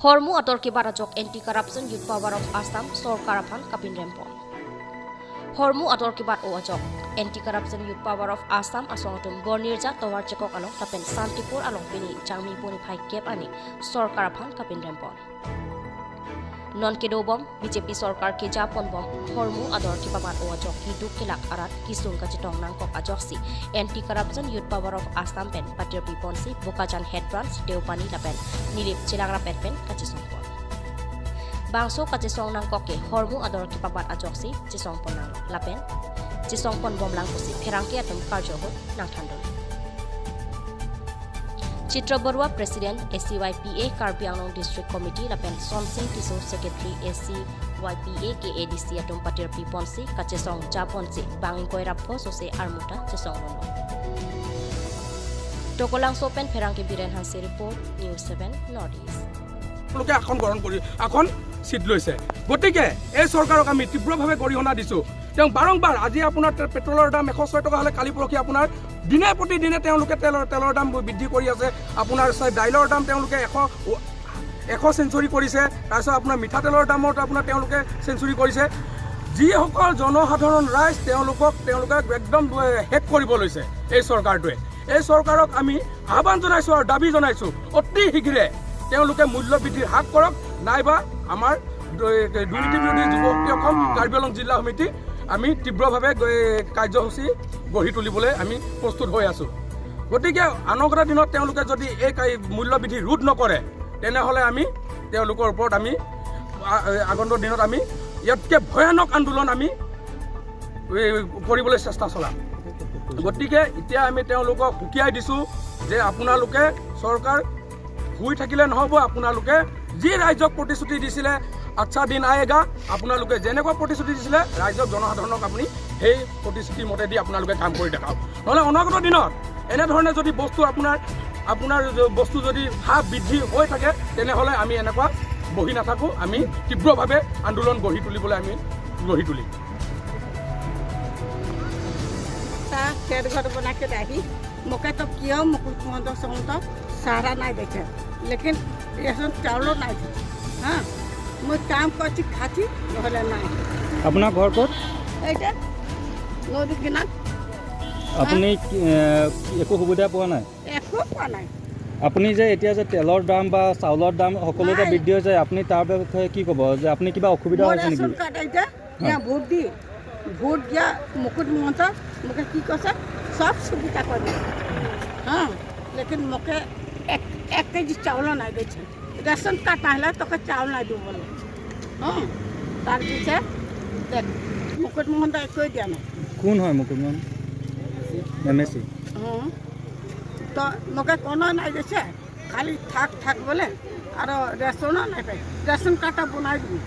Hormu ador kebat ajok anti-corruption youth power of Assam sorkar aphan kepinrem. Hormu ador kebat o ajok anti-corruption youth power of Assam asongtum gornirja towar chekok along tapen santipur along pini changmi poni phai kep ani sorkar aphan kepinrem. Non kedobom BJP sorkar ke japon bom Hormu ador kebat o ajok hiduk kelak arat kisung kacitong nangkok ajoksi anti-corruption youth power of Assam pen patir piponsi bokajan head branch deupani lapen nilip cilangra pen kachisongpon bangso kachisong nangkok ke Hormu ador kebat ajoksi cisongpon nang lapen cisongpon bom langkosi pherangke atum karjohot nang thandol Chitra Barua President ACYPA Karbi Anglong District Committee lapen Somsing Tiso Secretary ACYPA ke ADC atum patir piponsi kachisong japonsi bangin koirapho sose armuta cisong nono Tokolang sopen pherangke biren hansi report News 7 Northeast লোকে এখন গ্ৰহণ কৰি এখন seat লৈছে গতিকে এই চৰকাৰক আমি তীব্ৰভাৱে গৰিহণা দিছো তেওঁ বাৰংবাৰ আজি আপোনাৰ পেট্ৰলৰ দাম 106 টকা হলে কালি পৰখি আপোনাৰ দিনে প্ৰতিদিনে তেওঁলোকে তেলৰ দাম বৃদ্ধি কৰি আছে আপোনাৰ ডাইলৰ দাম তেওঁলোকে 100 সেঞ্চুৰী কৰিছে তাৰপিছত আপোনাৰ মিঠাতেলৰ দামত আপোনাৰ তেওঁলোকে সেঞ্চুৰী কৰিছে যিসকল জনসাধাৰণ ৰাইজ তেওঁলোকে একদম হেক কৰিব লৈছে এই চৰকাৰটোৱে এই চৰকাৰক আমি আহ্বান জনাইছো আৰু দাবী জনাইছো অতি শীঘ্ৰে তেওঁলোকে মূল্য বৃদ্ধিৰ হাক কৰক নাইবা আমাৰ দুৰ্নীতি বিৰোধী যুৱ শক্তি অসম কাৰ্বি আংলং জিলা সমিতি আমি তীব্ৰভাৱে কাৰ্যসূচী গঢ়ি তুলিবলৈ আমি প্ৰস্তুত হৈ আছো গতিকে আনগত দিনত তেওঁলোকে যদি এই মূল্য বৃদ্ধি ৰোধ নকৰে তেনেহলে আমি তেওঁলোকৰ ওপৰত আমি আগন্তুক দিনত আমি ইয়াতকৈ ভয়ানক আন্দোলন আমি কৰিবলৈ চেষ্টা চলাম গতিকে এতিয়া আমি তেওঁলোকক হুকিয়াই দিছো যে আপোনালোকে চৰকাৰ শুই থাকিলে নহব আপোনালোকে যি ৰাজ্যক প্ৰতিশ্ৰুতি দিছিলে আচ্ছা দিন আয়েগা আপোনালোকে যেনেকুৱা প্ৰতিশ্ৰুতি দিছিলে ৰাজ্যক জনসাধাৰণক আপুনি সেই প্ৰতিশ্ৰুতি মতে দি আপোনালোকে কাম কৰি দেখাওক নহলে অনাগত দিনত এনেধৰণে যদি বস্তু আপোনাৰ বস্তু যদি হাব বৃদ্ধি হৈ থাকে তেনেহলে আমি এনেকুৱা বহি নাথাকো আমি তীব্ৰভাৱে আন্দোলন গঢ়ি তুলিবলৈ আমি গঢ়ি তুলিম खेत घर बना के डाली मौके तो किया मुकुट तो सारा नहीं देखे लेकिन ये सब चावलो नहीं थे हाँ मैं काम करती खाती নহলে নাই আপোনাৰ ঘৰ ক'ত এইটা নদী কিনাৰত আপুনি একো সুবিধা পোৱা নাই একো পোৱা নাই আপুনি যে এতিয়া যে তেলৰ দাম বা চাউলৰ দাম সকলোতে বৃদ্ধি হৈছে আপুনি তাৰ বিষয়ে কি ক'ব যে আপুনি কিবা অসুবিধা হৈছে নেকি ৰেচন কাৰ্ড এইটা ইয়া ভোট দিয়া মুকুট মহন্ত मुझे की कसे सब सुविधा कर हाँ लेकिन मुझे एक केजी चावल नहीं दे रेशन कार्ड ना तो चावल नहीं दू बोले हाँ तार पीछे देख मुकुट मोहन एक दिया ना कौन है मुकुट मोहन MSc हाँ तो मुझे कोनो नहीं दे खाली थाक बोले और रेशन नहीं पाए रेशन कार्ड बना दी